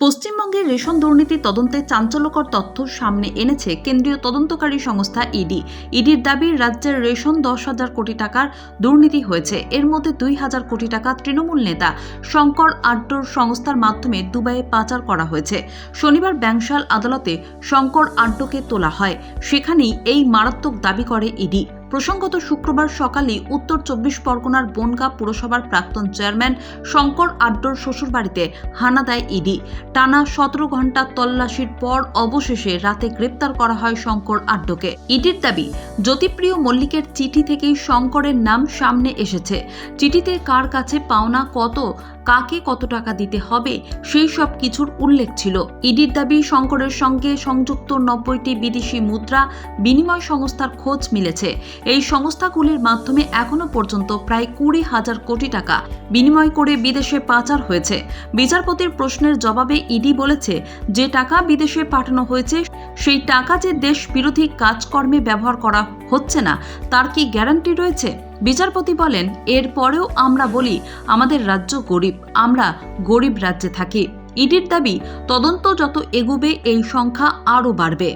পশ্চিমবঙ্গের রেশন দুর্নীতি তদন্তে চাঞ্চল্যকর তথ্য সামনে এনেছে কেন্দ্রীয় তদন্তকারী সংস্থা ইডি। ইডির দাবি, রাজ্যের রেশন 10,000 কোটি টাকার দুর্নীতি হয়েছে। এর মধ্যে 2,000 কোটি টাকা তৃণমূল নেতা শঙ্কর আড্ডর সংস্থার মাধ্যমে দুবাইয়ে পাচার করা হয়েছে। শনিবার ব্যাংশাল আদালতে শঙ্কর আড্ডকে তোলা হয়। সেখানেই এই মারাত্মক দাবি করে ইডি। প্রসঙ্গত, শুক্রবার সকালে উত্তর 24 পরগনার বনগাঁ পুরসভার প্রাক্তন চেয়ারম্যান শঙ্কর আড্ডর শ্বশুরবাড়িতে হানা দেয় ইডি। টানা 17 ঘন্টা তল্লাশির পর অবশেষে রাতে গ্রেপ্তার করা হয় শঙ্কর আড্ডকে। ইডির দাবি, জ্যোতিপ্রিয় মল্লিকের চিঠি থেকেই শঙ্করের নাম সামনে এসেছে। চিঠিতে কার কাছে পাওনা কত, কাকে কত টাকা দিতে হবে সেই সব কিছুর উল্লেখ ছিল। ইডির দাবি, শঙ্করের সঙ্গে সংযুক্ত 90টি বিদেশি মুদ্রা বিনিময় সংস্থার খোঁজ মিলেছে। এই সংস্থাগুলির মাধ্যমে এখনো পর্যন্ত প্রায় 20,000 কোটি টাকা বিনিময় করে বিদেশে পাচার হয়েছে। বিচারপতির প্রশ্নের জবাবে ইডি বলেছে, যে টাকা বিদেশে পাঠানো হয়েছে সেই টাকা যে দেশ বিরোধী কাজকর্মে ব্যবহার করা হচ্ছে না তার কি গ্যারান্টি রয়েছে? বিচারপতি বলেন, এরপরেও আমরা বলি আমাদের রাজ্য গরিব, আমরা গরিব রাজ্যে থাকি। ইডির দাবি, তদন্ত যত এগোবে এই সংখ্যা আরও বাড়বে।